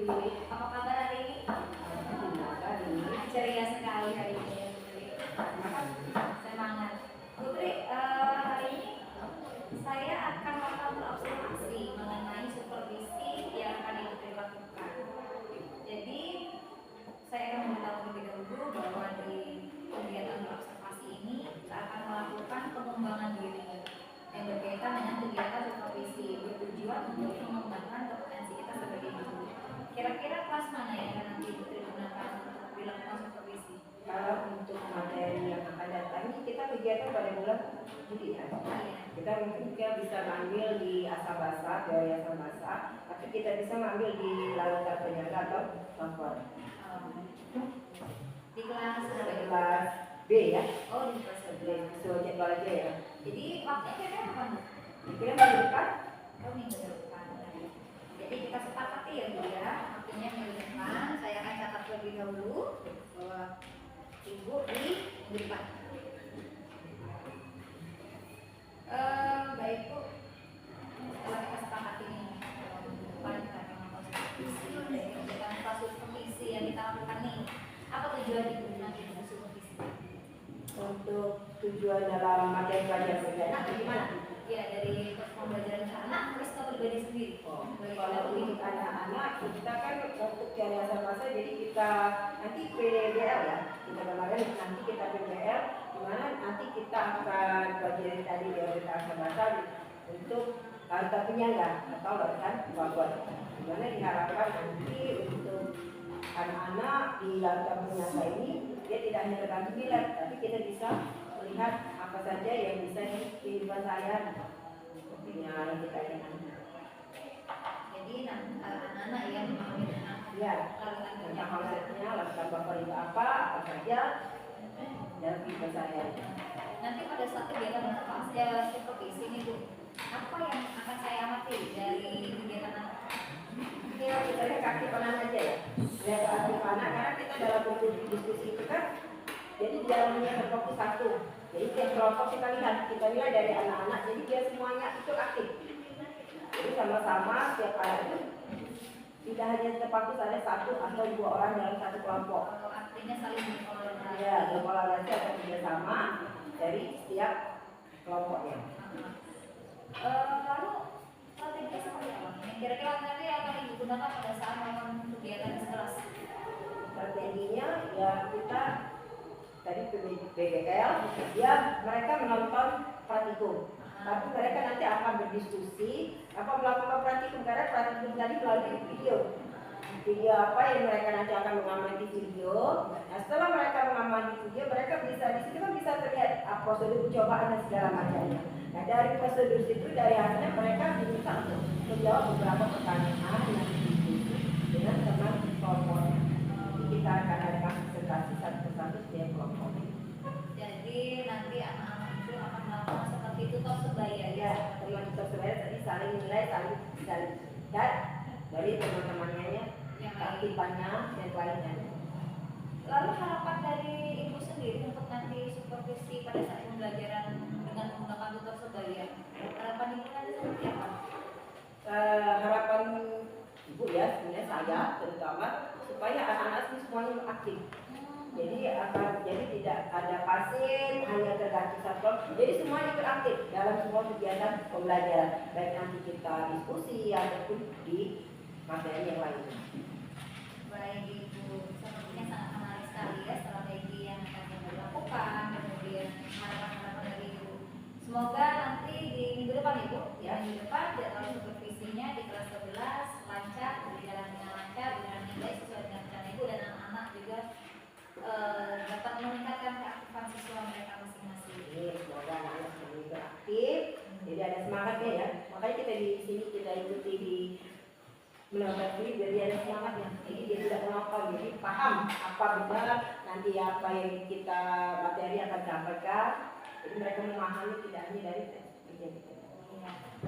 Apa kabar hari ini? Ceria sekali hari ini ya Putri. Semangat. Putri, hari ini saya akan melakukan observasi mengenai supervisi yang akan Putri lakukan. Jadi saya akan memberitahu terlebih dahulu bahwa di kegiatan observasi ini kita akan melakukan pengembangan diri yang berkaitan dengan kegiatan supervisi bertujuan untuk mengembangkan kompetensi kita sebagai guru. Kira-kira kelas mana yang akan nanti Putri gunakan untuk dilakukan supervisi? Kalau untuk materi yang akan datang ini kita kegiatan pada bulan Juli ya. Kita mungkin bisa ambil di Asabasa, teori Asabasa, tapi kita bisa ambil di lalutan penyangga atau lapor. Di kelas B ya. Oh, di kelas B. So jadwal aja ya. Jadi waktunya kira-kira kapan? Kira minggu depan. Oh, minggu depan. Jadi kita sepakati ya Bu ya, waktunya minggu depan. Saya akan catat terlebih dahulu bahwa Ibu di minggu depan. Baik Bu, setelah kita sepakati ini minggu depan kita akan melakukan supervisi dari kegiatan kelas supervisi yang kita lakukan nih. Apa tujuan Ibu nanti dengan supervisi? Untuk tujuan dalam materi pelajaran perdana gimana? Ya, dari pembelajaran anak terus ke pribadi sendiri. Kalau untuk anak-anak kita kan untuk teori Asabasa, jadi kita nanti PBL ya. Kita kemarin nanti kita PBL, dimana nanti kita akan pelajari tadi teori Asabasa untuk harta penyangga atau lakukan babon. Dimana diharapkan nanti untuk anak-anak di lakukan penyangga ini dia tidak hanya tergantung nilai, tapi kita bisa melihat apa saja yang bisa di kehidupan saya yang kita inginkan. Jadi anak-anak yang Ya, tentang konsepnya lakukan bapak itu apa saja dalam kehidupan saya. Nanti pada saat kegiatan supervisi ini Bu, apa yang akan saya amati dari kegiatan anak? Ya, kita lihat keaktifan aja ya. Lihat keaktifan anak karena kita dalam diskusi itu kan, jadi dia punya terfokus satu. Jadi tiap kelompok kita lihat dari anak-anak, jadi dia semuanya itu aktif. Jadi sama-sama setiap anak itu tidak hanya terfokus ada satu atau dua orang dalam satu kelompok. Artinya saling berkolaborasi. Ya, berkolaborasi atau kerjasama dari setiap kelompoknya. Lalu strateginya seperti apa? Kira-kira nanti akan digunakan pada saat melakukan kegiatan kelas. Strateginya ya kita tadi PBKL, ya mereka menonton praktikum. Tapi mereka nanti akan berdiskusi apa melakukan praktikum, karena praktikum tadi melalui video apa yang mereka nanti akan mengamati video. Nah, setelah mereka mengamati video, mereka bisa di situ kan bisa terlihat prosedur percobaan dan segala macamnya. Nah, dari prosedur itu dari hasilnya mereka diminta untuk menjawab beberapa pertanyaan yang didiskusi dengan teman kelompoknya. Kita akan ada konsentrasi satu persatu setiap kelompok. Jadi nanti anak-anak itu akan melakukan seperti itu toh sebaya Ya, teman sebaya tadi saling nilai, saling dan dari teman-temannya, aktifannya dan lainnya. Lalu harapan dari Ibu sendiri untuk nanti supervisi pada saat pembelajaran dengan menggunakan tutor sebaya, harapan Ibu nanti seperti apa? Harapan Ibu ya, sebenarnya saya terutama supaya anak-anak ini semuanya aktif. Jadi tidak ada pasien hanya tergantung satu, jadi semua ikut aktif dalam semua kegiatan pembelajaran, baik nanti kita diskusi ataupun di materi yang lain. Baik Ibu, sepertinya sangat menarik sekali ya strategi yang akan Ibu lakukan, kemudian harapan-harapan dari Ibu. Semoga nanti di minggu depan Ibu, ya minggu depan jadwal supervisinya di kelas 11 lancar, berjalan dengan lancar, dengan nilai sesuai dengan rencana Ibu, dan anak-anak juga dapat meningkatkan keaktifan siswa mereka masing-masing. Semoga anak-anak semakin beraktif, jadi ada semangatnya ya. Makanya kita di sini kita ikuti di menonton ini jadi ada semangatnya. Jadi dia tidak menonton, jadi paham apa benar nanti apa yang kita materi akan sampaikan. Jadi mereka memahami tidak hanya dari kerja kita.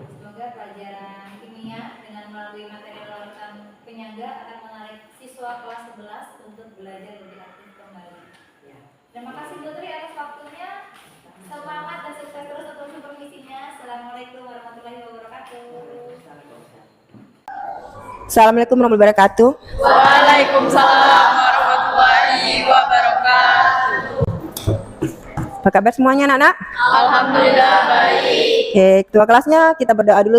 Semoga pelajaran kimia dengan melalui materi larutan penyangga akan menarik siswa kelas 11 untuk belajar lebih aktif kembali. Ya. Terima kasih Putri atas waktunya. Semangat dan sukses terus untuk supervisinya. Assalamualaikum warahmatullahi wabarakatuh. Assalamualaikum warahmatullahi wabarakatuh. Waalaikumsalam warahmatullahi wabarakatuh. Apa kabar semuanya anak-anak? Alhamdulillah baik. Oke, ketua kelasnya kita berdoa dulu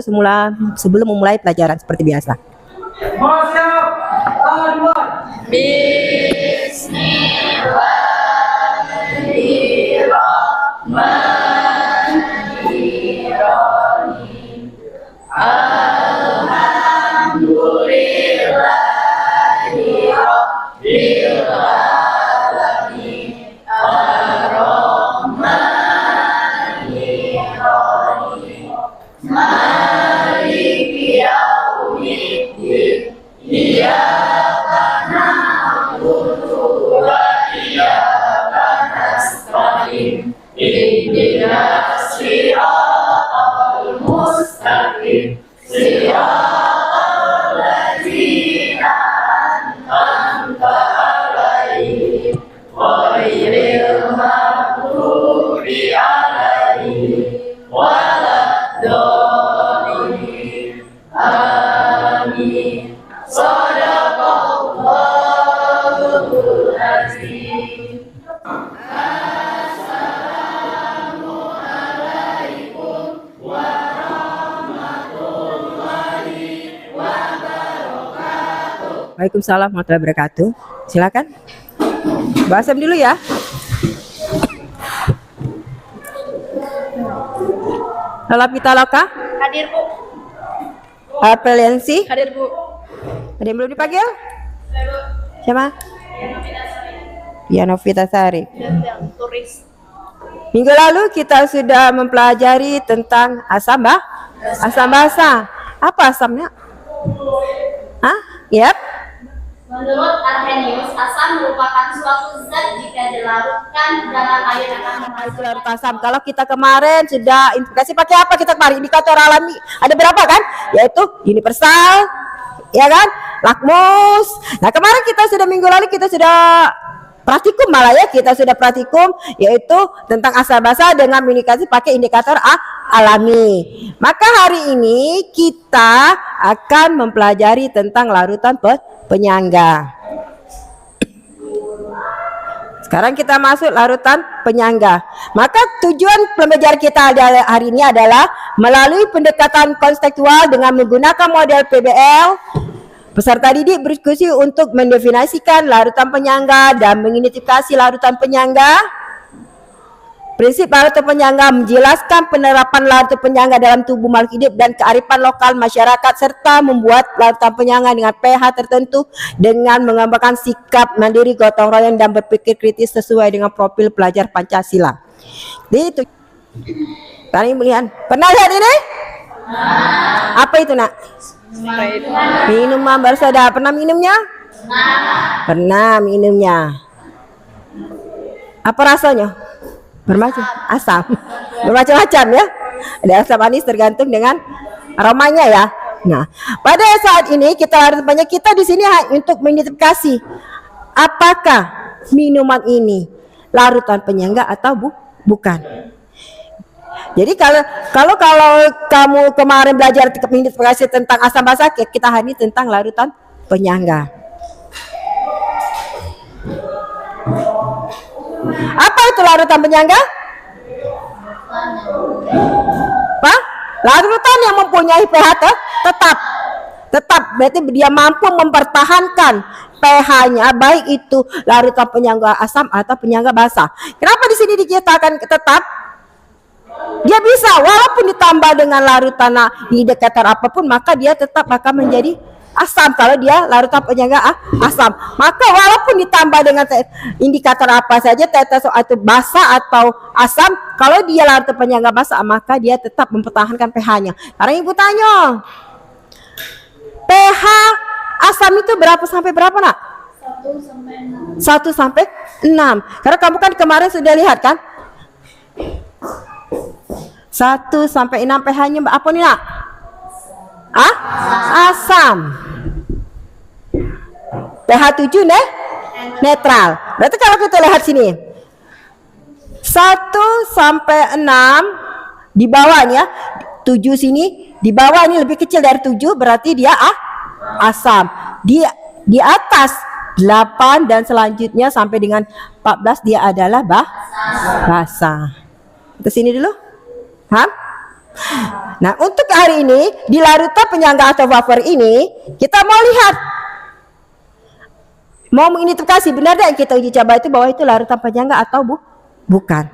sebelum memulai pelajaran seperti biasa. Bismillahirrahmanirrahim. Alhamdulillahi rabbil alamin. Ar-Rahmanir-Rahim. Maliki yaumiddin. Iyyaka na'budu wa iyyaka nasta'in. Ihdinas siratal mustaqim. Siratal ladzina an'amta 'alaihim ghairil maghdubi 'alaihim waladdallin. Amin. Shadaqallahul azim. Waalaikumsalam warahmatullahi wabarakatuh. Silakan. Bahasa dulu ya. Lalapita loka, Hadir Bu. apeliansi. Hadir Bu. Ada yang belum dipanggil? Siapa? Ya, Novita Sari. Yang turis. Minggu lalu kita sudah mempelajari tentang asam basa. Apa asamnya? Hah? Yap. Menurut Arrhenius, asam merupakan suatu zat jika dilarutkan dalam air akan menghasilkan Larut asam. Kalau kita kemarin sudah indikasi pakai apa kita kemarin? Indikator alami ada berapa kan? Yaitu universal, ya kan? Lakmus. Nah, kemarin minggu lalu kita sudah praktikum, malah ya kita sudah praktikum yaitu tentang asam basa dengan indikasi pakai indikator alami. Maka hari ini kita akan mempelajari tentang larutan penyangga. Sekarang kita masuk larutan penyangga. Maka tujuan pembelajaran kita hari ini adalah melalui pendekatan konseptual dengan menggunakan model PBL. Peserta didik berdiskusi untuk mendefinisikan larutan penyangga dan mengidentifikasi larutan penyangga. Prinsip larutan penyangga menjelaskan penerapan larutan penyangga dalam tubuh makhluk hidup dan kearifan lokal masyarakat serta membuat larutan penyangga dengan pH tertentu dengan mengembangkan sikap mandiri, gotong royong dan berpikir kritis sesuai dengan profil pelajar Pancasila. Itu. Kalian melihat? Pernah lihat ini? Apa itu nak? Minuman bersoda. Pernah minumnya? Pernah minumnya. Apa rasanya? Asam. Bermacam-macam ya. Ada asam manis tergantung dengan aromanya ya. Nah, pada saat ini kita di sini untuk mengidentifikasi apakah minuman ini larutan penyangga atau bukan. Jadi kalau kamu kemarin belajar mengidentifikasi tentang asam basa, kita hari ini tentang larutan penyangga. Apa itu larutan penyangga? Apa? Larutan yang mempunyai pH tetap berarti dia mampu mempertahankan pH-nya baik itu larutan penyangga asam atau penyangga basa. Kenapa di sini dikatakan tetap? Dia bisa walaupun ditambah dengan larutan indikator apapun maka dia tetap akan menjadi asam kalau dia larutan penyangga asam. Maka walaupun ditambah dengan indikator apa saja tetes atau basa atau asam, kalau dia larutan penyangga basa maka dia tetap mempertahankan pH-nya. Sekarang ibu tanya, pH asam itu berapa sampai berapa nak? 1 sampai 6. Karena kamu kan kemarin sudah lihat kan? 1 sampai 6 pH-nya apa nih nak? Asam. pH 7 netral. Berarti kalau kita lihat sini 1 sampai 6 di bawahnya 7 sini, di bawah ini lebih kecil dari 7 berarti dia asam. Di atas 8 dan selanjutnya sampai dengan 14 dia adalah basa. Ke sini dulu. Paham? Nah, untuk hari ini di larutan penyangga atau wafer ini kita mau lihat, mau mengidentifikasi benar yang kita uji coba itu bahwa itu larutan penyangga atau bukan.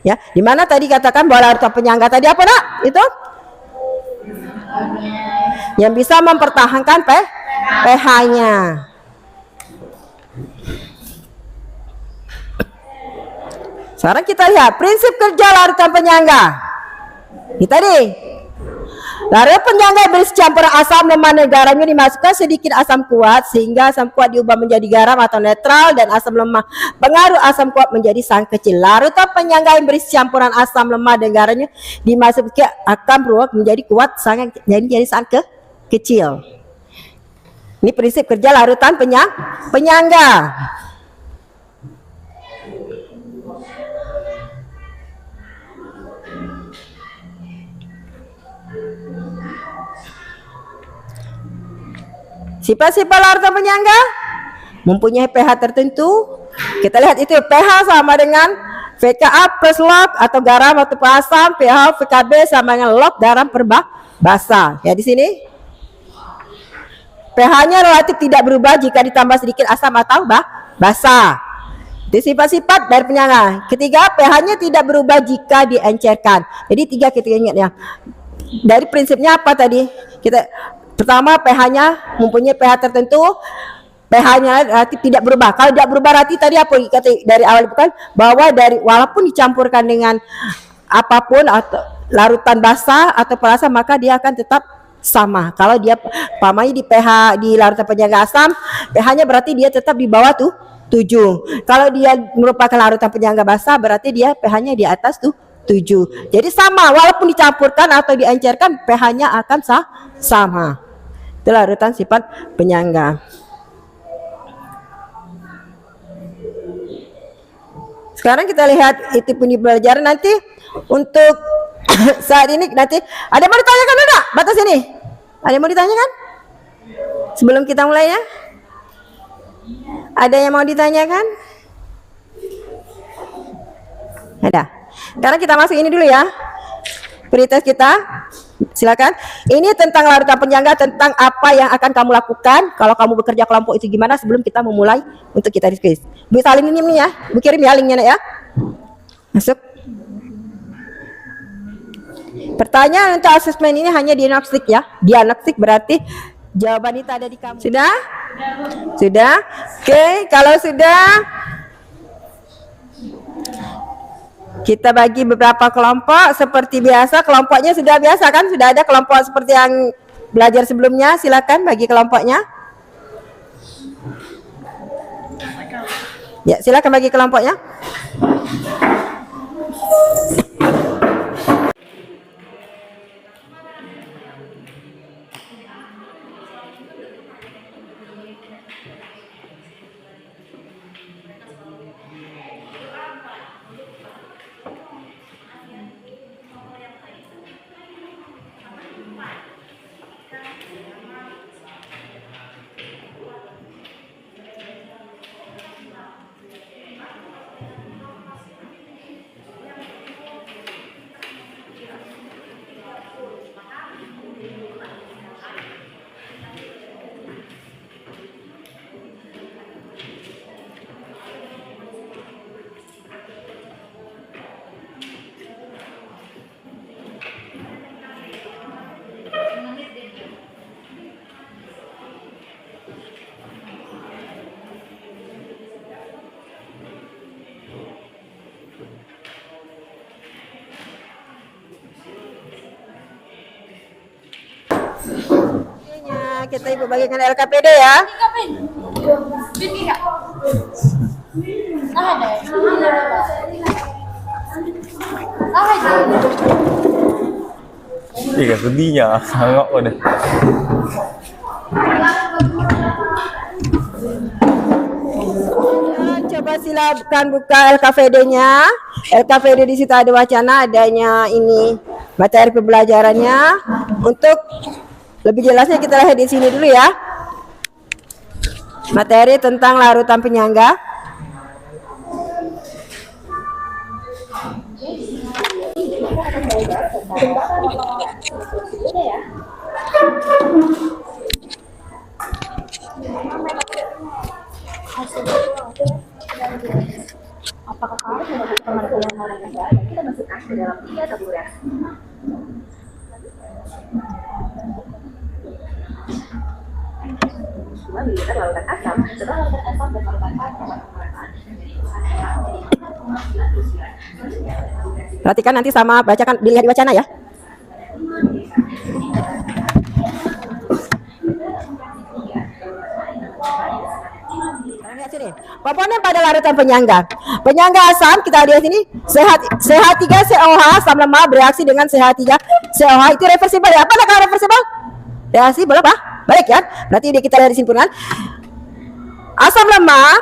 Ya, di mana tadi katakan bahwa larutan penyangga tadi apa nak? Itu yang bisa mempertahankan pH-nya. Sekarang kita lihat prinsip kerja larutan penyangga. Ini tadi larutan penyangga berisi campuran asam lemah dan garamnya dimasukkan sedikit asam kuat sehingga asam kuat diubah menjadi garam atau netral dan asam lemah pengaruh asam kuat menjadi sang kecil. Larutan penyangga yang berisi campuran asam lemah dan garamnya dimasukkan akan berubah menjadi kuat sangat jadi sang kecil. Ini prinsip kerja larutan penyangga. Sifat-sifat larutan penyangga mempunyai pH tertentu. Kita lihat itu pH sama dengan VKA plus log atau garam atau asam, pH VKB sama dengan log garam per basa. Ya di sini pH-nya relatif tidak berubah jika ditambah sedikit asam atau basa. Itu sifat-sifat dari penyangga. Ketiga, pH-nya tidak berubah jika diencerkan. Jadi 3 kita ingat ya. Dari prinsipnya apa tadi? Pertama, pH-nya mempunyai pH tertentu, pH-nya relatif tidak berubah. Kalau tidak berubah berarti tadi apa kata dari awal bukan bahwa dari walaupun dicampurkan dengan apapun atau larutan basah atau perasa maka dia akan tetap sama. Kalau dia pamanya di pH di larutan penyangga asam, pH-nya berarti dia tetap di bawah 7. Kalau dia merupakan larutan penyangga basah berarti dia pH-nya di atas 7. Jadi sama walaupun dicampurkan atau diencerkan pH-nya akan sama. Itu larutan sifat penyangga. Sekarang kita lihat itu pun di pelajaran nanti untuk saat ini nanti ada yang mau ditanyakan enggak? Batas ini. Ada yang mau ditanyakan? Sebelum kita mulai ya. Ada yang mau ditanyakan? Ada. Sekarang kita masuk ini dulu ya. Prioritas kita. Silakan. Ini tentang larutan penyangga, tentang apa yang akan kamu lakukan kalau kamu bekerja kelompok itu gimana sebelum kita memulai untuk kita diskusi. Bu salin ini nih ya, Bu kirim ya linknya ya. Masuk. Pertanyaan untuk asesmen ini hanya diagnostik ya. Diagnostik berarti jawaban itu ada di kamu. Sudah? Sudah? Oke, kalau sudah kita bagi beberapa kelompok seperti biasa. Kelompoknya sudah biasa kan? Sudah ada kelompok seperti yang belajar sebelumnya. Silakan bagi kelompoknya. Ya, silakan bagi kelompoknya. Kita ibu bagikan LKPD ya. Iya sedihnya, sangat udah. Coba silakan buka LKPD-nya. LKPD di situ ada wacana adanya ini materi pembelajarannya untuk Lebih jelasnya kita lihat di sini dulu ya. Materi tentang larutan penyangga. Apakah kamu melakukan pengertian hal yang baik? Kita masukkan ke dalam 3 taburan. Dua militer larutan asam, setelah larutan asam dan larutan asam Perhatikan nanti sama bacakan, dilihat di wacana ya. Lihat sini. Komponen pada larutan penyangga. Penyangga asam kita lihat sini CH3COH asam lemah bereaksi dengan CH3COH itu reversibel ya. Apa kalau reversibel? Reaksi boleh apa? Balik ya. Berarti kita lihat di simpulan. Asam lemah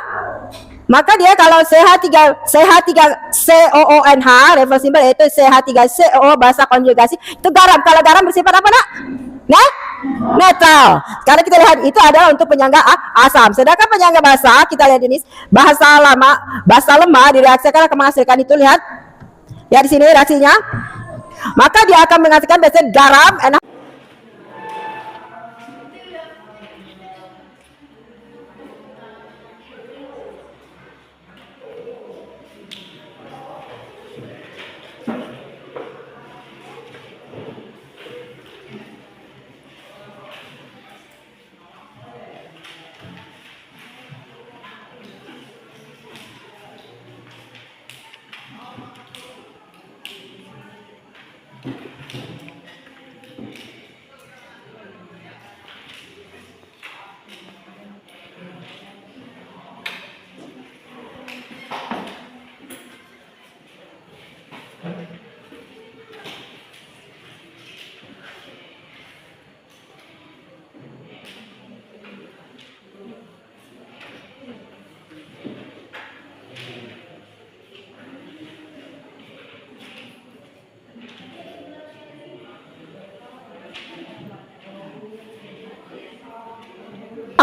maka dia kalau CH3COONH reversibel yaitu CH3COO basa konjugasi itu garam. Kalau garam bersifat apa nak? Nah, netral. Karena kita lihat itu adalah untuk penyangga asam. Sedangkan penyangga basa kita lihat ini basa lemah direaksikan akan menghasilkan itu lihat. Ya di sini reaksinya. Maka dia akan menghasilkan biasanya garam NH.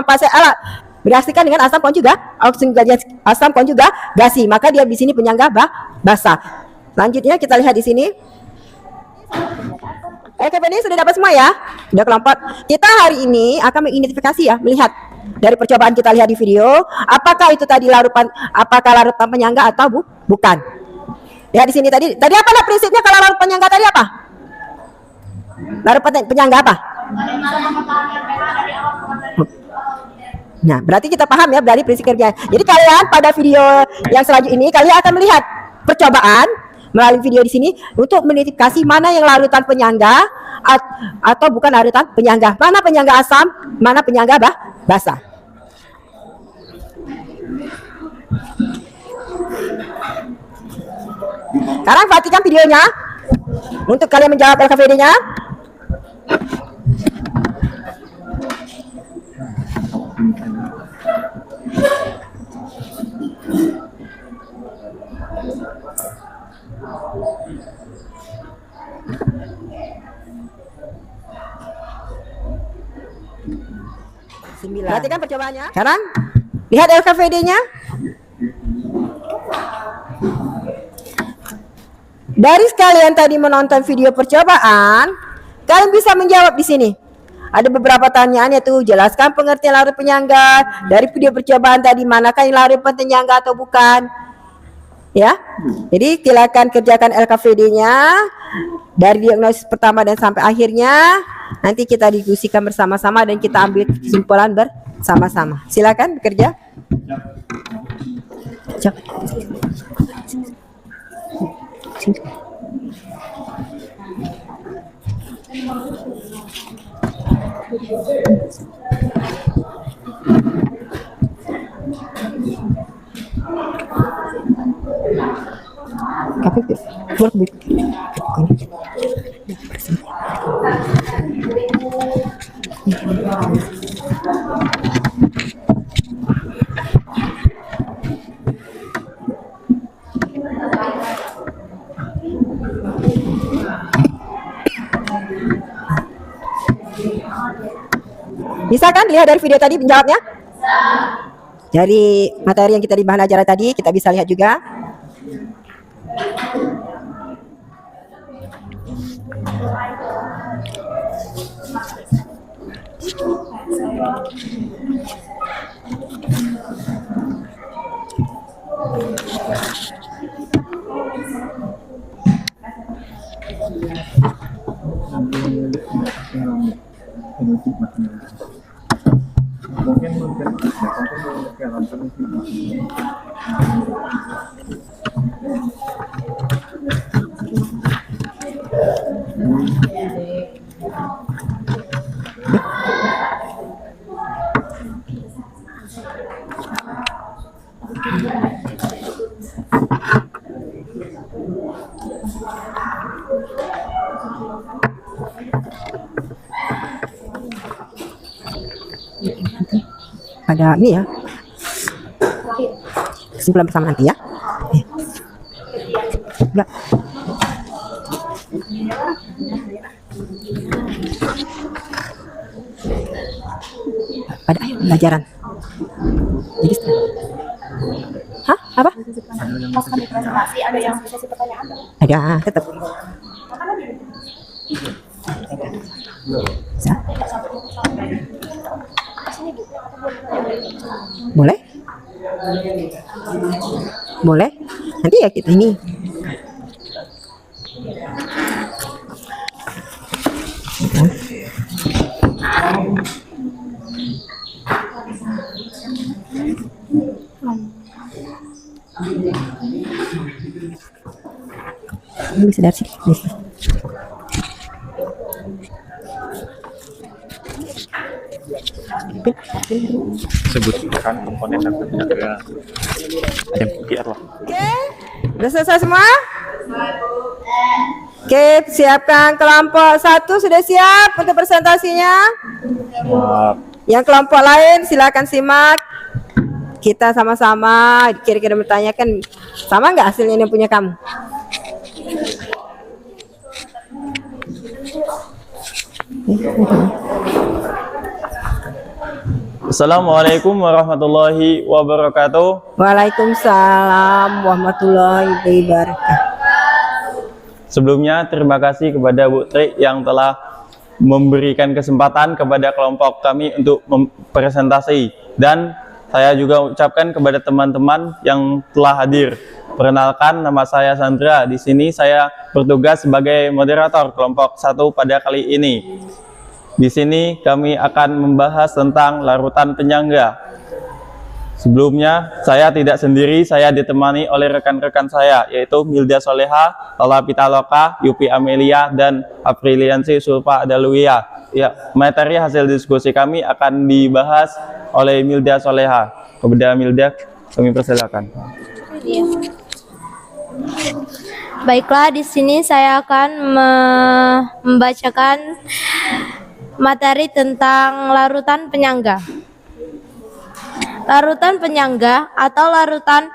Fase alat bereaksikan dengan asam konjugasi, maka dia di sini penyangga basa. Selanjutnya kita lihat di sini. Oke, ini sudah dapat semua ya. Sudah kelompok. Kita hari ini akan mengidentifikasi ya, melihat dari percobaan kita lihat di video, apakah itu tadi larutan penyangga atau bukan. Ya di sini tadi apa lah prinsipnya kalau larutan penyangga tadi apa? Larutan penyangga apa? Nah, berarti kita paham ya dari prinsip kerja. Jadi kalian pada video yang selanjutnya ini kalian akan melihat percobaan melalui video di sini untuk mengidentifikasi mana yang larutan penyangga atau bukan larutan penyangga. Mana penyangga asam, mana penyangga basa. Sekarang perhatikan videonya untuk kalian menjawab LKVD-nya. Perhatikan percobaannya. Sekarang lihat LKVD-nya. Dari sekalian tadi menonton video percobaan, kalian bisa menjawab di sini. Ada beberapa pertanyaan yaitu jelaskan pengertian larut penyangga. Dari video percobaan tadi manakah yang larut penyangga atau bukan? Ya. Jadi silakan kerjakan LKVD-nya dari diagnosis pertama dan sampai akhirnya. Nanti kita diskusikan bersama-sama dan kita ambil kesimpulan bersama-sama. Silakan bekerja. Bisa kan lihat dari video tadi menjawabnya? Dari materi yang kita di bahan ajaran tadi kita bisa lihat juga. Ada ini ya, kesimpulan bersama nanti ya. Enggak. Pada ayo pelajaran. Jadi hah? Apa? Pas kami presentasi ada yang sesi pertanyaan. Ada, tetap. Bisa? Boleh? Boleh? Nanti ya kita ini. Ini bisa dari sini. Sebutkan komponen dan penjaga. Ada PR lah. Oke, udah selesai semua? Oke, siapkan kelompok 1 sudah siap untuk presentasinya? Siap. Yang kelompok lain silakan simak. Kita sama-sama kira-kira bertanyakan sama nggak hasilnya yang punya kamu? Assalamualaikum warahmatullahi wabarakatuh. Waalaikumsalam warahmatullahi wabarakatuh. Sebelumnya terima kasih kepada Bu Tri yang telah memberikan kesempatan kepada kelompok kami untuk presentasi, dan saya juga ucapkan kepada teman-teman yang telah hadir. Perkenalkan, nama saya Sandra. Di sini saya bertugas sebagai moderator kelompok 1 pada kali ini. Di sini kami akan membahas tentang larutan penyangga. Sebelumnya saya tidak sendiri, saya ditemani oleh rekan-rekan saya, yaitu Milda Soleha, Lola Pitaloka, Yupi Amelia, dan Apriliansi Sulfa Adaluia. Ya, materi hasil diskusi kami akan dibahas oleh Milda Soleha. Kepada Milda, kami persilakan. Baiklah, di sini saya akan membacakan materi tentang larutan penyangga. Larutan penyangga atau larutan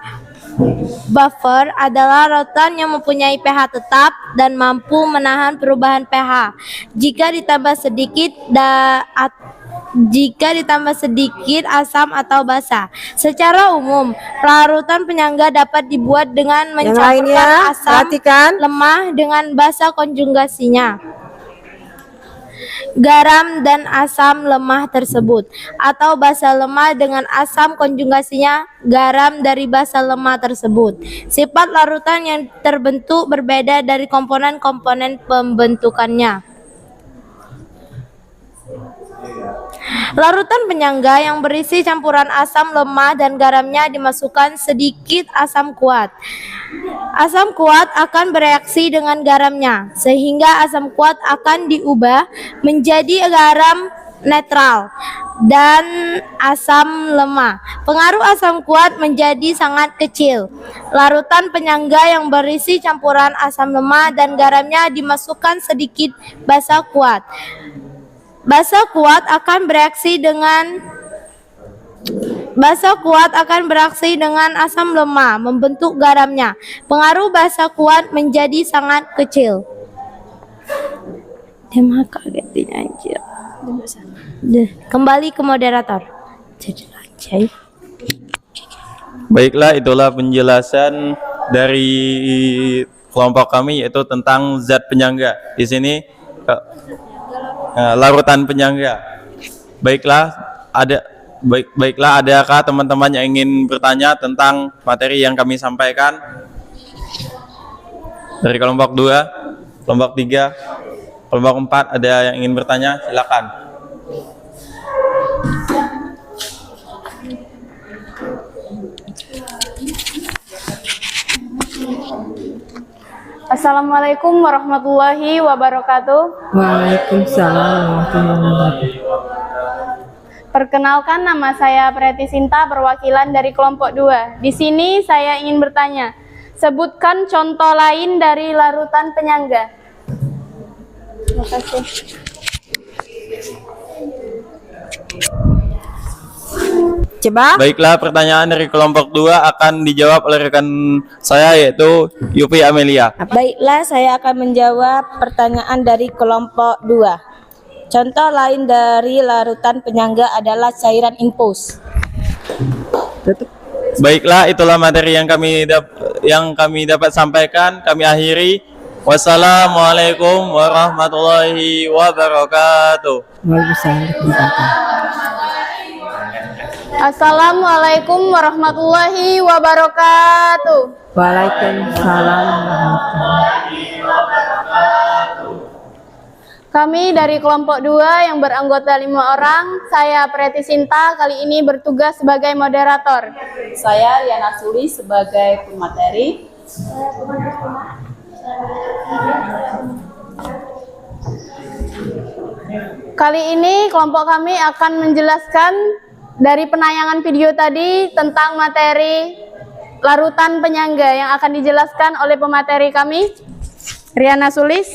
buffer adalah larutan yang mempunyai pH tetap dan mampu menahan perubahan pH. Jika ditambah sedikit asam atau basa. Secara umum, larutan penyangga dapat dibuat dengan mencampurkan asam lemah dengan basa konjugasinya, garam dan asam lemah tersebut, atau basa lemah dengan asam konjugasinya, garam dari basa lemah tersebut. Sifat larutan yang terbentuk berbeda dari komponen-komponen pembentukannya. Larutan penyangga yang berisi campuran asam lemah dan garamnya dimasukkan sedikit asam kuat. Asam kuat akan bereaksi dengan garamnya, sehingga asam kuat akan diubah menjadi garam netral dan asam lemah. Pengaruh asam kuat menjadi sangat kecil. Larutan penyangga yang berisi campuran asam lemah dan garamnya dimasukkan sedikit basa kuat. Basa kuat akan bereaksi dengan asam lemah membentuk garamnya. Pengaruh basa kuat menjadi sangat kecil. Dia mah kaget anjir. Kembali ke moderator. Baiklah, itulah penjelasan dari kelompok kami yaitu tentang zat penyangga. Di sini larutan penyangga. Baiklah, adakah teman-teman yang ingin bertanya tentang materi yang kami sampaikan? Dari kelompok 2, kelompok 3, kelompok 4 ada yang ingin bertanya? Silakan. Assalamualaikum warahmatullahi wabarakatuh. Waalaikumsalam warahmatullahi wabarakatuh. Perkenalkan, nama saya Preti Sinta, perwakilan dari kelompok 2. Di sini saya ingin bertanya, sebutkan contoh lain dari larutan penyangga. Terima kasih. Coba. Baiklah, pertanyaan dari kelompok 2 akan dijawab oleh rekan saya yaitu Yupi Amelia. Baiklah, saya akan menjawab pertanyaan dari kelompok 2. Contoh lain dari larutan penyangga adalah cairan infus. Baiklah, itulah materi yang kami dapat sampaikan. Kami akhiri. Wassalamualaikum warahmatullahi wabarakatuh. Assalamualaikum warahmatullahi wabarakatuh. Waalaikumsalam warahmatullahi wabarakatuh. Kami dari kelompok 2 yang beranggota 5 orang, saya Preti Sinta kali ini bertugas sebagai moderator. Saya Riana Suli sebagai pemateri. Kali ini kelompok kami akan menjelaskan dari penayangan video tadi tentang materi larutan penyangga yang akan dijelaskan oleh pemateri kami, Riana Sulis.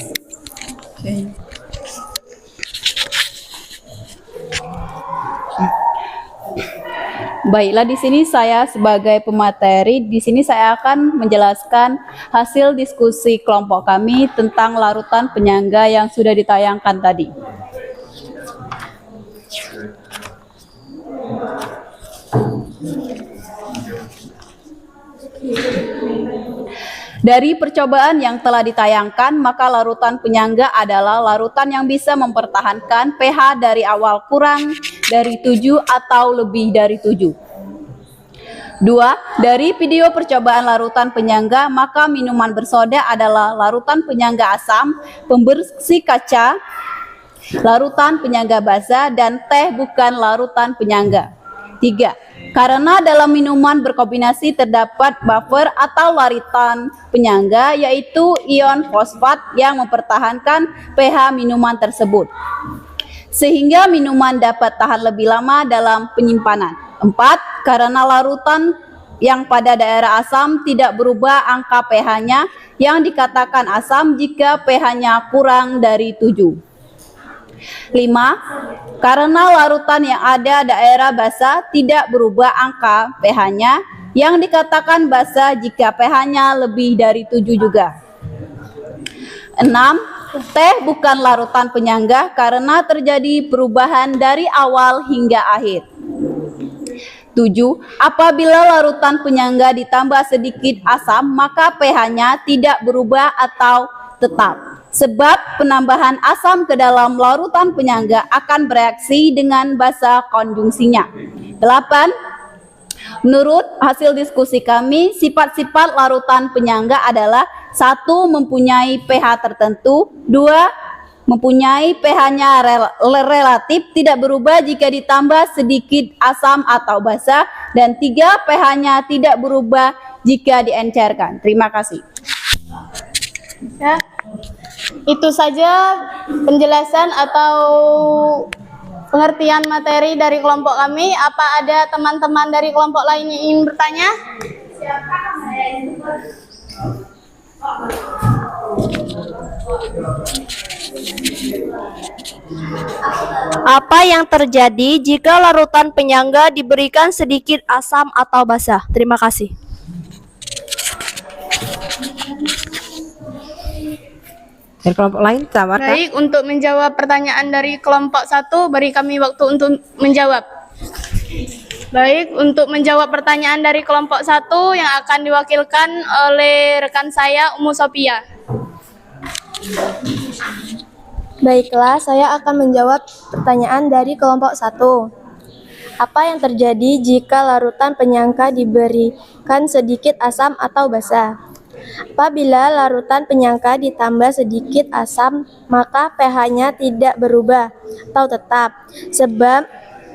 Baiklah, di sini saya sebagai pemateri, di sini saya akan menjelaskan hasil diskusi kelompok kami tentang larutan penyangga yang sudah ditayangkan tadi. Dari percobaan yang telah ditayangkan, maka larutan penyangga adalah larutan yang bisa mempertahankan pH dari awal kurang dari 7 atau lebih dari 7. 2. Dari video percobaan larutan penyangga, maka minuman bersoda adalah larutan penyangga asam, pembersih kaca, larutan penyangga basa, dan teh bukan larutan penyangga. 3. Karena dalam minuman berkombinasi terdapat buffer atau larutan penyangga, yaitu ion fosfat yang mempertahankan pH minuman tersebut, sehingga minuman dapat tahan lebih lama dalam penyimpanan. 4. Karena larutan yang pada daerah asam tidak berubah angka pH-nya, yang dikatakan asam jika pH-nya kurang dari 7. 5. Karena larutan yang ada daerah basa tidak berubah angka pH-nya, yang dikatakan basa jika pH-nya lebih dari 7 juga. 6. Teh bukan larutan penyangga karena terjadi perubahan dari awal hingga akhir. 7. Apabila larutan penyangga ditambah sedikit asam, maka pH-nya tidak berubah atau tetap, sebab penambahan asam ke dalam larutan penyangga akan bereaksi dengan basa konjungsinya. 8. Menurut hasil diskusi kami, sifat-sifat larutan penyangga adalah 1. Mempunyai pH tertentu, 2. Mempunyai pH-nya relatif, tidak berubah jika ditambah sedikit asam atau basa, dan 3. pH-nya tidak berubah jika diencerkan. Terima kasih. Ya, itu saja penjelasan atau pengertian materi dari kelompok kami. Apa ada teman-teman dari kelompok lain yang ingin bertanya? Apa yang terjadi jika larutan penyangga diberikan sedikit asam atau basa? Terima kasih. Dari kelompok lain tawarkan. Baik, untuk menjawab pertanyaan dari kelompok 1, beri kami waktu untuk menjawab. Baik, untuk menjawab pertanyaan dari kelompok 1 yang akan diwakilkan oleh rekan saya, Umu Sophia. Baiklah, saya akan menjawab pertanyaan dari kelompok 1. Apa yang terjadi jika larutan penyangga diberikan sedikit asam atau basa? Apabila larutan penyangga ditambah sedikit asam, maka pH-nya tidak berubah atau tetap, sebab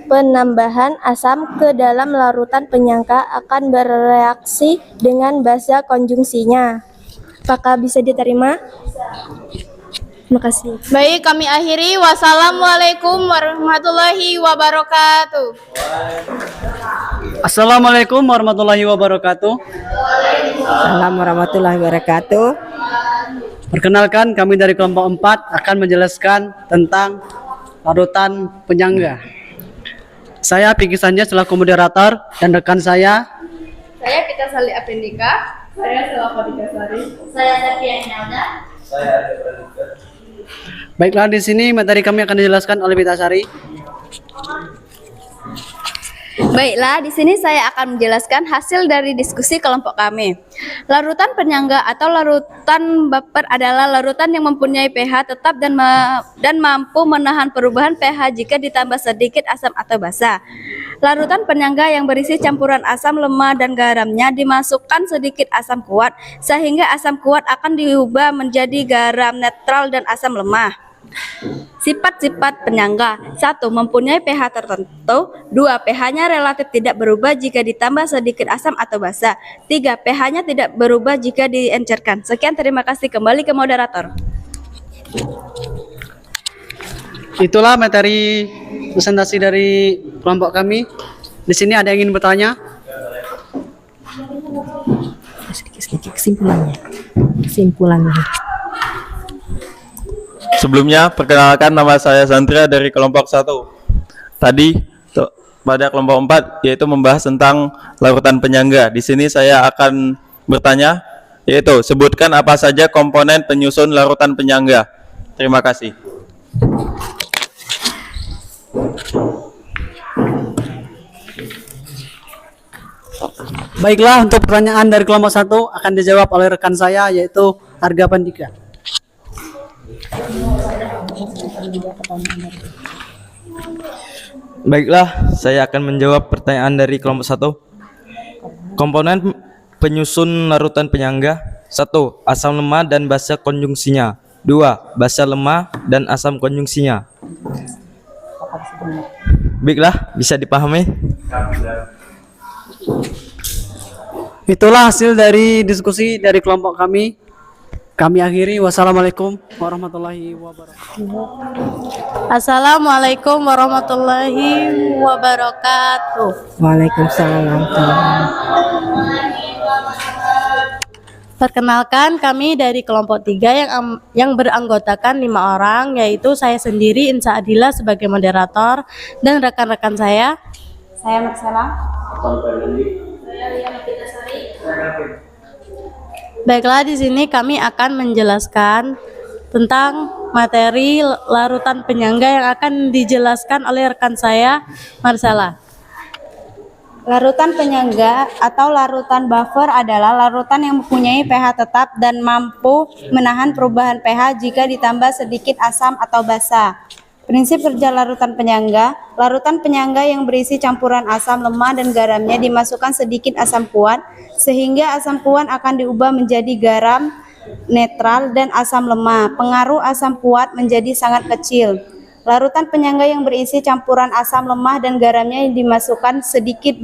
penambahan asam ke dalam larutan penyangga akan bereaksi dengan basa konjungsinya. Apakah bisa diterima? Terima kasih. Baik, kami akhiri. Wassalamualaikum warahmatullahi wabarakatuh. Assalamualaikum warahmatullahi wabarakatuh. Assalamualaikum warahmatullahi wabarakatuh. Perkenalkan, kami dari kelompok 4 akan menjelaskan tentang larutan penyangga. Saya Piki Sanja selaku moderator dan rekan saya Pita Sali Apendika. Saya Selava Dikasari. Saya Zafia Inalda. Baiklah, di sini materi kami akan dijelaskan oleh Pita Sari. Baiklah, di sini saya akan menjelaskan hasil dari diskusi kelompok kami. Larutan penyangga atau larutan baper adalah larutan yang mempunyai pH tetap dan mampu menahan perubahan pH jika ditambah sedikit asam atau basa. Larutan penyangga yang berisi campuran asam lemah dan garamnya dimasukkan sedikit asam kuat, sehingga asam kuat akan diubah menjadi garam netral dan asam lemah. Sifat-sifat penyangga: 1. Mempunyai pH tertentu. 2. pH-nya relatif tidak berubah jika ditambah sedikit asam atau basa. 3. pH-nya tidak berubah jika diencerkan. Sekian, terima kasih. Kembali ke moderator. Itulah materi presentasi dari kelompok kami. Di sini ada yang ingin bertanya? Sedikit kesimpulannya. Sebelumnya, perkenalkan, nama saya Sandra dari kelompok 1. Tadi pada kelompok 4 yaitu membahas tentang larutan penyangga. Di sini saya akan bertanya, yaitu sebutkan apa saja komponen penyusun larutan penyangga. Terima kasih. Baiklah, untuk pertanyaan dari kelompok 1 akan dijawab oleh rekan saya, yaitu Arga Pandika. Baiklah, saya akan menjawab pertanyaan dari kelompok 1. Komponen penyusun larutan penyangga: 1. Asam lemah dan basa konjungsinya. 2. Basa lemah dan asam konjungsinya. Baiklah, bisa dipahami? Itulah hasil dari diskusi dari kelompok kami. Kami akhiri. Wassalamualaikum warahmatullahi wabarakatuh. Assalamualaikum warahmatullahi wabarakatuh. Waalaikumsalam. Perkenalkan, kami dari kelompok 3 yang beranggotakan 5 orang, yaitu saya sendiri Insa Adila sebagai moderator dan rekan-rekan saya. Saya Marcella. Baiklah, di sini kami akan menjelaskan tentang materi larutan penyangga yang akan dijelaskan oleh rekan saya, Marcella. Larutan penyangga atau larutan buffer adalah larutan yang mempunyai pH tetap dan mampu menahan perubahan pH jika ditambah sedikit asam atau basa. Prinsip kerja larutan penyangga: larutan penyangga yang berisi campuran asam lemah dan garamnya dimasukkan sedikit asam kuat, sehingga asam kuat akan diubah menjadi garam netral dan asam lemah. Pengaruh asam kuat menjadi sangat kecil. Larutan penyangga yang berisi campuran asam lemah dan garamnya dimasukkan sedikit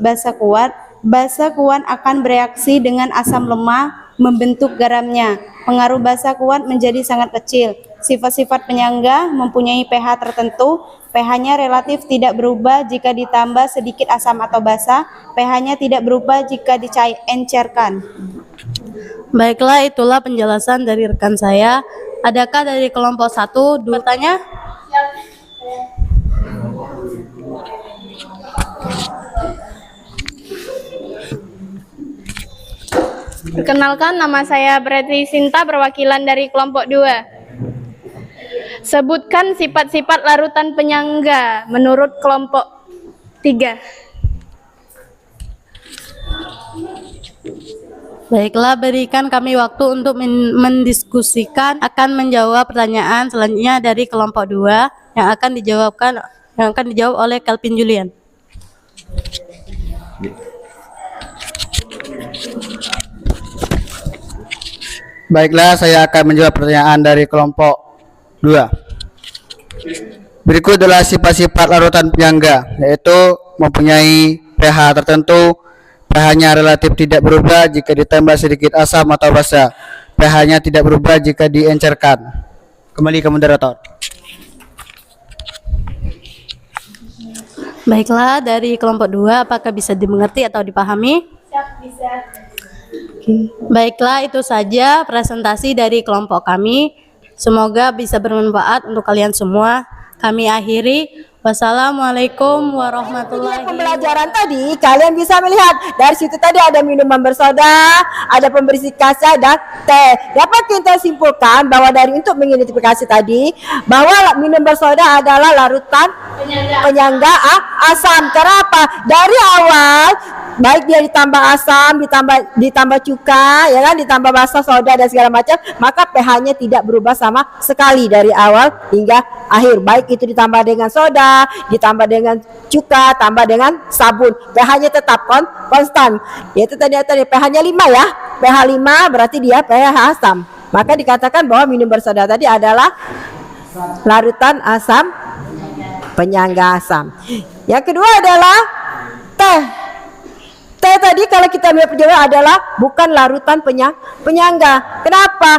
basa kuat. Basa kuat akan bereaksi dengan asam lemah membentuk garamnya. Pengaruh basa kuat menjadi sangat kecil. Sifat-sifat penyangga: mempunyai pH tertentu. pH-nya relatif tidak berubah jika ditambah sedikit asam atau basa. pH-nya tidak berubah jika diencerkan. Baiklah, itulah penjelasan dari rekan saya. Adakah dari kelompok 1 bertanya? Perkenalkan, nama saya Pretty Sinta, perwakilan dari kelompok 2. Sebutkan sifat-sifat larutan penyangga menurut kelompok 3. Baiklah, berikan kami waktu untuk mendiskusikan, akan menjawab pertanyaan selanjutnya dari kelompok 2 yang akan dijawab oleh Calvin Julian. Baiklah, saya akan menjawab pertanyaan dari kelompok 2. Berikut adalah sifat-sifat larutan penyangga, yaitu mempunyai pH tertentu, pH-nya relatif tidak berubah jika ditambah sedikit asam atau basa, pH-nya tidak berubah jika diencerkan. Kembali ke moderator. Baiklah, dari kelompok 2 apakah bisa dimengerti atau dipahami? Bisa. Baiklah, itu saja presentasi dari kelompok kami. Semoga bisa bermanfaat untuk kalian semua. Kami akhiri. Wassalamualaikum warahmatullahi wabarakatuh. Pembelajaran tadi kalian bisa melihat dari situ tadi ada minuman bersoda, ada pembersih kaca dan teh. Dapat kita simpulkan bahwa dari untuk mengidentifikasi tadi bahwa minum bersoda adalah larutan penyangga asam. Kenapa? Dari awal baik dia ditambah asam, ditambah cuka, ya kan, ditambah basa, soda dan segala macam, maka pH-nya tidak berubah sama sekali dari awal hingga akhir. Baik itu ditambah dengan soda, ditambah dengan cuka, tambah dengan sabun, pH-nya tetap konstan. Yaitu tadi pH-nya 5 ya. pH 5 berarti dia pH asam. Maka dikatakan bahwa minum bersoda tadi adalah larutan asam penyangga asam. Yang kedua adalah teh. Teh tadi kalau kita lihat penjelasan adalah bukan larutan penyangga. Kenapa?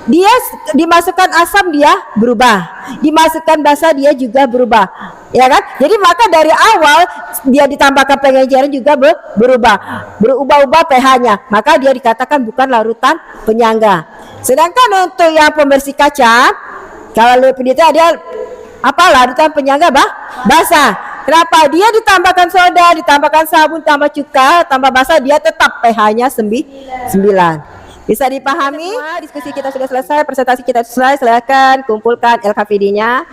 Dia dimasukkan asam dia berubah, dimasukkan basa dia juga berubah, ya kan? Jadi maka dari awal dia ditambahkan pengenceran juga berubah-ubah pH-nya, maka dia dikatakan bukan larutan penyangga. Sedangkan untuk yang pembersih kaca, kalau lebih detail dia apa, larutan penyangga basa. Kenapa? Dia ditambahkan soda, ditambahkan sabun, tambah cuka, tambah basa, dia tetap pH-nya 9. Bisa dipahami? Semua diskusi kita sudah selesai, presentasi kita selesai. Silakan kumpulkan LKPD-nya.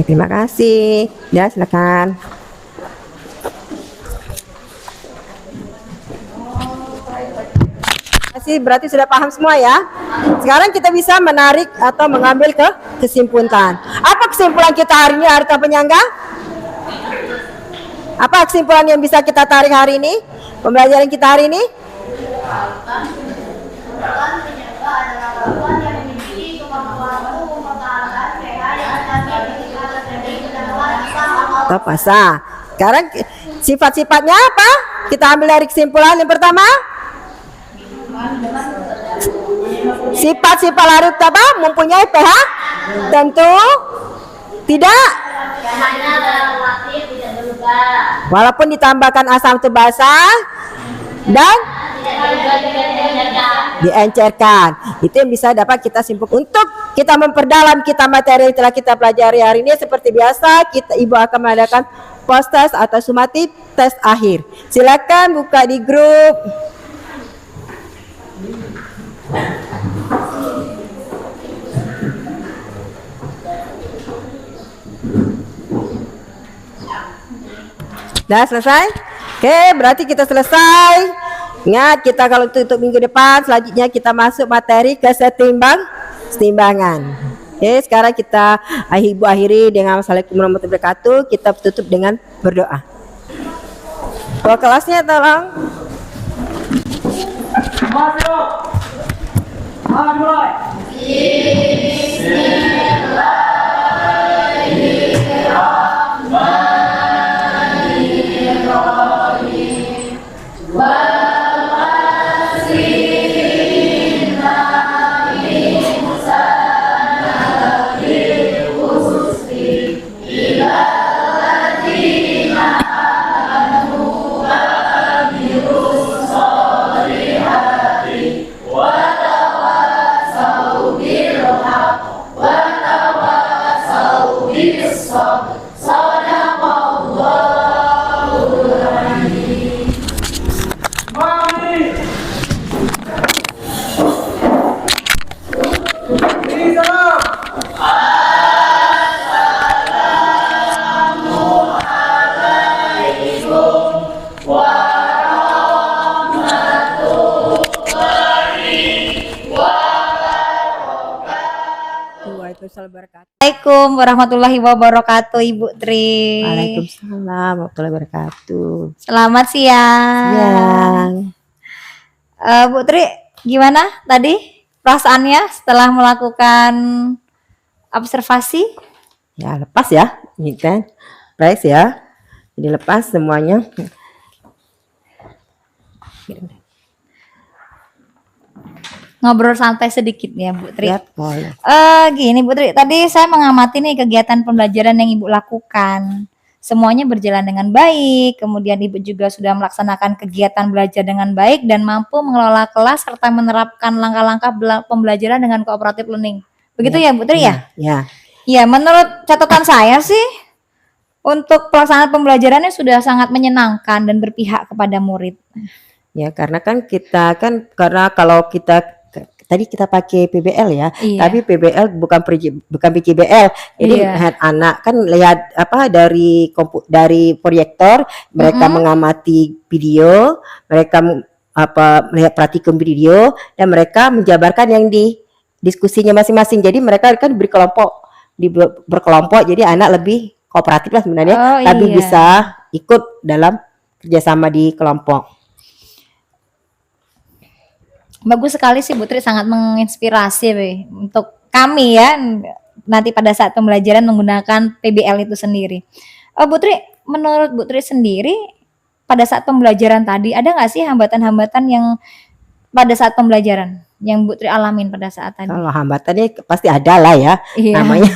Terima kasih. Ya, silakan. Berarti sudah paham semua ya. Sekarang kita bisa menarik atau mengambil kesimpulan. Apa kesimpulan kita hari ini, larutan penyangga? Apa kesimpulan yang bisa kita tarik hari ini? Pembelajaran kita hari ini? Atau basa. Sekarang sifat-sifatnya apa? Kita ambil dari kesimpulan yang pertama. Sifat-sifat larut apa? Mempunyai pH tentu tidak, walaupun ditambahkan asam atau basa dan diencerkan. Itu yang bisa dapat kita simpulkan. Untuk kita memperdalam kita materi yang telah kita pelajari hari ini, seperti biasa Ibu akan mengadakan post test atau summative test akhir. Silakan buka di grup. Sudah selesai? Oke, berarti kita selesai. Ingat, kita kalau untuk minggu depan selanjutnya kita masuk materi kesetimbangan. Oke, sekarang kita Ibu akhiri dengan Assalamualaikum warahmatullahi wabarakatuh. Kita tutup dengan berdoa. Ketua kelasnya tolong. Assalamualaikum warahmatullahi wabarakatuh, Ibu Tri. Waalaikumsalam warahmatullahi wabarakatuh. Selamat siang. Bu Tri, gimana tadi perasaannya setelah melakukan observasi? Ya lepas ya, ini kan, fresh ya. Jadi lepas semuanya. Ngobrol santai sedikit ya, Bu Tri. Lihat boleh. Gini Bu Tri, tadi saya mengamati nih kegiatan pembelajaran yang Ibu lakukan. Semuanya berjalan dengan baik, kemudian Ibu juga sudah melaksanakan kegiatan belajar dengan baik dan mampu mengelola kelas serta menerapkan langkah-langkah pembelajaran dengan cooperative learning. Begitu ya, Bu Tri ya? Ya. Ya, menurut catatan saya sih, untuk pelaksanaan pembelajarannya sudah sangat menyenangkan dan berpihak kepada murid. Ya, karena kan kita kan kalau kita tadi kita pakai PBL ya, Iya. tapi PBL bukan PCBL. Jadi Iya. anak kan lihat apa dari proyektor, mereka mengamati video, mereka melihat praktikum video dan mereka menjabarkan yang di diskusinya masing-masing. Jadi mereka kan berkelompok, jadi anak lebih kooperatif lah sebenarnya, Oh, lebih iya. bisa ikut dalam kerjasama di kelompok. Bagus sekali sih Bu Tri, sangat menginspirasi untuk kami ya nanti pada saat pembelajaran menggunakan PBL itu sendiri. Bu Tri, menurut Bu Tri sendiri pada saat pembelajaran tadi ada nggak sih hambatan-hambatan yang pada saat pembelajaran yang Bu Tri alamin pada saat tadi? Kalau hambatannya pasti ada lah ya. Iya. Namanya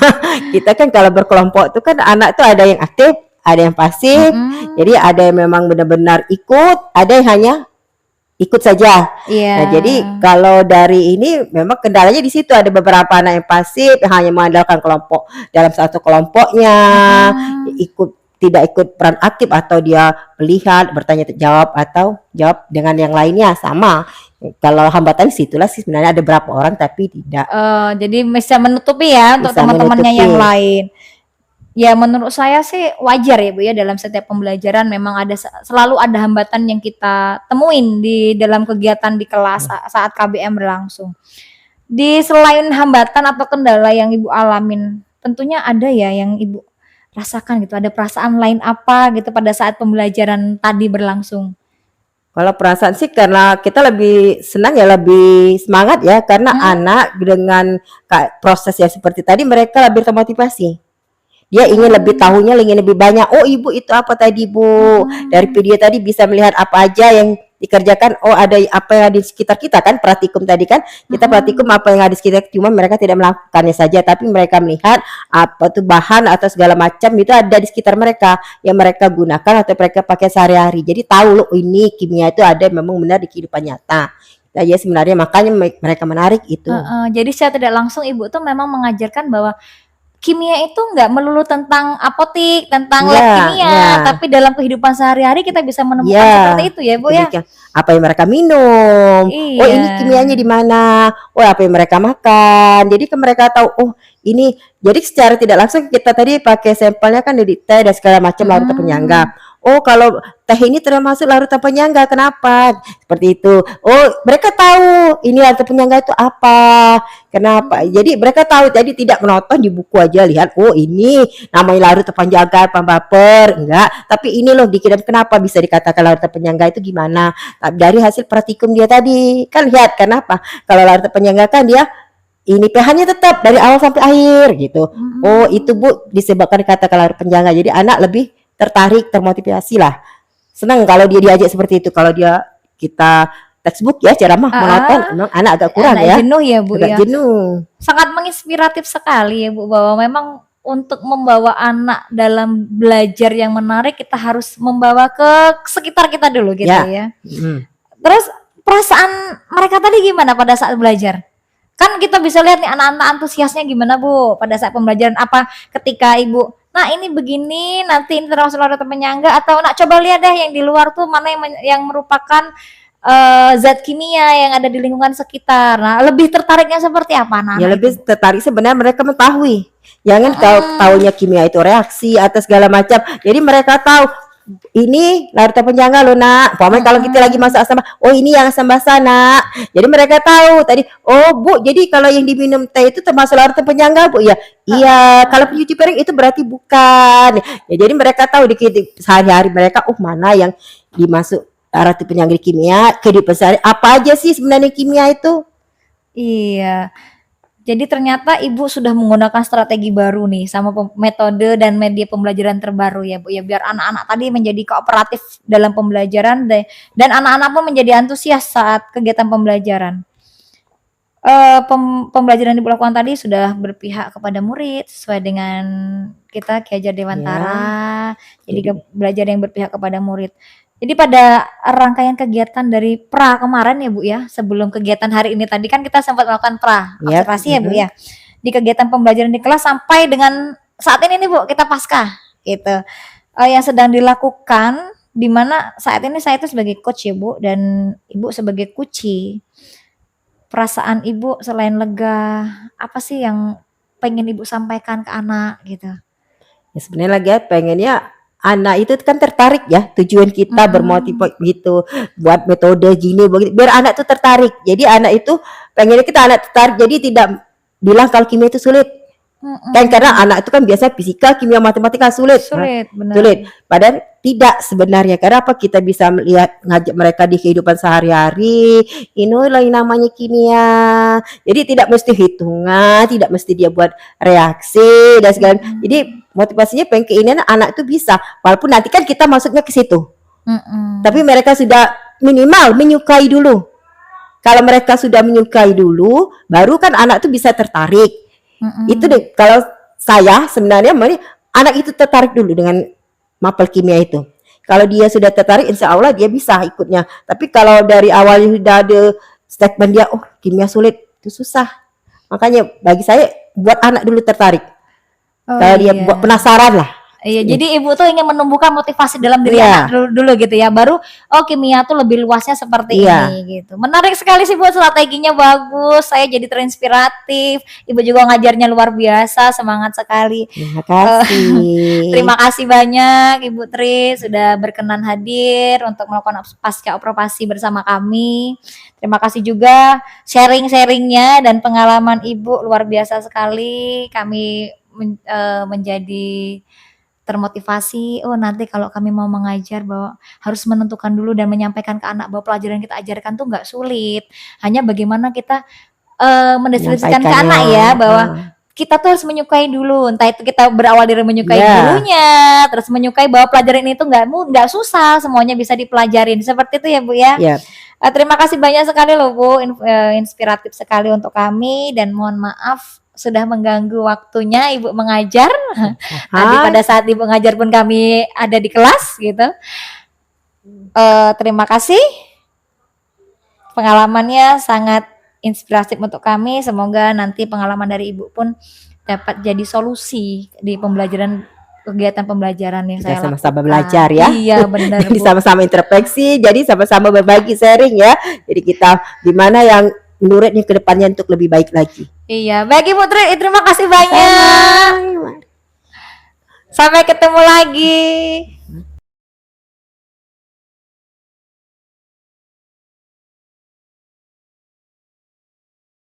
kita kan kalau berkelompok itu kan anak tuh ada yang aktif, ada yang pasif. Jadi ada yang memang benar-benar ikut, ada yang hanya ikut saja. Iya. Nah, jadi kalau dari ini memang kendalanya di situ, ada beberapa anak yang pasif yang hanya mengandalkan kelompok dalam satu kelompoknya, tidak ikut peran aktif atau dia melihat, bertanya jawab atau jawab dengan yang lainnya sama. Kalau hambatan situlah sih sebenarnya ada berapa orang tapi tidak. Jadi bisa menutupi ya untuk Bisa teman-temannya menutupi. yang lain. Ya menurut saya sih wajar ya Bu ya, dalam setiap pembelajaran memang ada selalu ada hambatan yang kita temuin di dalam kegiatan di kelas saat KBM berlangsung. Di selain hambatan atau kendala yang Ibu alamin, tentunya ada ya yang Ibu rasakan gitu, ada perasaan lain apa gitu pada saat pembelajaran tadi berlangsung? Kalau perasaan sih karena kita lebih senang ya, lebih semangat ya, karena anak dengan proses yang seperti tadi mereka lebih termotivasi. Dia ingin lebih tahunya, ingin lebih banyak. Oh Ibu itu apa tadi Bu? Dari video tadi bisa melihat apa aja yang dikerjakan. Oh ada apa yang ada di sekitar kita kan, praktikum tadi kan. Kita praktikum apa yang ada di sekitar, cuma mereka tidak melakukannya saja, tapi mereka melihat apa tuh bahan atau segala macam itu ada di sekitar mereka yang mereka gunakan atau mereka pakai sehari-hari. Jadi tahu loh ini kimia itu ada memang benar di kehidupan nyata. Nah, ya sebenarnya makanya mereka menarik itu. Jadi secara tidak langsung Ibu tuh memang mengajarkan bahwa kimia itu nggak melulu tentang apotik, tentang lab kimia, tapi dalam kehidupan sehari-hari kita bisa menemukan seperti itu ya Bu ya. Demikian. Apa yang mereka minum, oh ini kimianya di mana, oh apa yang mereka makan. Jadi mereka tahu, oh ini. Jadi secara tidak langsung kita tadi pakai sampelnya kan dari teh dan segala macam larutan penyangga. Oh kalau teh ini termasuk larutan penyangga, kenapa? Seperti itu. Oh mereka tahu ini larutan penyangga itu apa, kenapa? Jadi mereka tahu, jadi tidak menonton di buku aja lihat, oh ini namanya larutan penyangga, pembaper, enggak. Tapi ini loh dikirim, kenapa bisa dikatakan larutan penyangga itu gimana? Dari hasil praktikum dia tadi kan lihat, kenapa? Kalau larutan penyangga kan dia ini pH-nya tetap dari awal sampai akhir gitu. Oh itu Bu disebabkan kata larutan penyangga. Jadi anak lebih tertarik, termotivasi lah. Senang kalau dia diajak seperti itu. Kalau kita textbook ya ceramah monoton, memang anak agak kurang anak ya. jenuh ya Bu agak ya. jenuh. Sangat menginspiratif sekali ya Bu, bahwa memang untuk membawa anak dalam belajar yang menarik kita harus membawa ke sekitar kita dulu gitu ya. Terus perasaan mereka tadi gimana pada saat belajar? Kan kita bisa lihat nih anak-anak antusiasnya gimana Bu pada saat pembelajaran, apa ketika Ibu nah ini begini, nanti ini termasuk larutan penyangga, atau nak coba lihat deh yang di luar tuh mana yang merupakan zat kimia yang ada di lingkungan sekitar. Nah, lebih tertariknya seperti apa anak? Ya lebih tertarik sebenarnya mereka mengetahui. Jangan taunya kimia itu reaksi atau segala macam. Jadi mereka tahu ini larutan penyangga loh nak. Pokoknya kalau kita lagi masak asam, oh ini yang asam basa nak. Jadi mereka tahu tadi, oh Bu, jadi kalau yang diminum teh itu termasuk larutan penyangga Bu ya. Iya, kalau pencuci piring itu berarti bukan. Ya, jadi mereka tahu di sehari-hari mereka, oh mana yang dimasuk larutan penyangga kimia, kehidupan sehari apa aja sih sebenarnya kimia itu? Iya. Jadi ternyata Ibu sudah menggunakan strategi baru nih sama metode dan media pembelajaran terbaru ya Bu ya, biar anak-anak tadi menjadi kooperatif dalam pembelajaran dan anak-anak pun menjadi antusias saat kegiatan pembelajaran. Pembelajaran yang dilakukan tadi sudah berpihak kepada murid sesuai dengan kita Ki Hajar Dewantara. Jadi belajar yang berpihak kepada murid. Jadi pada rangkaian kegiatan dari pra kemarin ya Bu ya, sebelum kegiatan hari ini tadi kan kita sempat melakukan pra observasi ya Bu ya. Di kegiatan pembelajaran di kelas sampai dengan saat ini nih Bu, kita pasca gitu. Yang sedang dilakukan di mana saat ini saya itu sebagai coach ya Bu dan Ibu sebagai kuci. Perasaan Ibu selain lega, apa sih yang pengen Ibu sampaikan ke anak gitu? Ya sebenarnya lagi pengennya anak itu kan tertarik ya, tujuan kita bermotif gitu buat metode gini begitu biar anak tuh tertarik. Jadi anak itu pengennya kita anak tertarik, jadi tidak bilang kalau kimia itu sulit. Kan karena anak itu kan biasa fisika, kimia, matematika sulit. Benar. Sulit. Padahal tidak sebenarnya. Karena apa? Kita bisa melihat ngajak mereka di kehidupan sehari-hari. Inilah yang namanya kimia. Jadi tidak mesti hitungan, tidak mesti dia buat reaksi dan segala. Jadi motivasinya pengen keinginan anak itu bisa. Walaupun nanti kan kita masuknya ke situ. Tapi mereka sudah minimal menyukai dulu. Kalau mereka sudah menyukai dulu, baru kan anak itu bisa tertarik. Itu deh kalau saya sebenarnya anak itu tertarik dulu dengan mapel kimia itu. Kalau dia sudah tertarik, insya Allah dia bisa ikutnya. Tapi kalau dari awalnya sudah ada statement dia, oh kimia sulit, itu susah. Makanya bagi saya buat anak dulu tertarik. Kalau dia buat penasaran lah. Iya, jadi Ibu tuh ingin menumbuhkan motivasi dalam diri anak dulu gitu ya. Baru kimia tuh lebih luasnya seperti ini gitu. Menarik sekali sih Bu, strateginya bagus. Saya jadi terinspiratif. Ibu juga ngajarnya luar biasa, semangat sekali. Terima kasih. Terima kasih banyak Ibu Tri sudah berkenan hadir untuk melakukan pasca operasi bersama kami. Terima kasih juga sharing-sharingnya dan pengalaman Ibu luar biasa sekali. Kami menjadi termotivasi, nanti kalau kami mau mengajar bahwa harus menentukan dulu dan menyampaikan ke anak bahwa pelajaran yang kita ajarkan tuh nggak sulit, hanya bagaimana kita mendeskripsikan ke anak ya bahwa kita tuh harus menyukai dulu, entah itu kita berawal dari menyukai gurunya, terus menyukai bahwa pelajaran ini tuh nggak susah, semuanya bisa dipelajarin, seperti itu ya Bu ya. Terima kasih banyak sekali loh Bu, inspiratif sekali untuk kami dan mohon maaf sudah mengganggu waktunya Ibu mengajar. Tadi pada saat Ibu mengajar pun kami ada di kelas gitu. Terima kasih. Pengalamannya sangat inspiratif untuk kami. Semoga nanti pengalaman dari Ibu pun dapat jadi solusi di kegiatan pembelajaran yang saya lakukan. Sama-sama belajar ya. Iya benar. Jadi sama-sama introspeksi, jadi sama-sama berbagi sharing ya. Jadi kita gimana yang menurutnya ke depannya untuk lebih baik lagi. Iya, baik Ibu Tri, terima kasih banyak. Sampai ketemu lagi.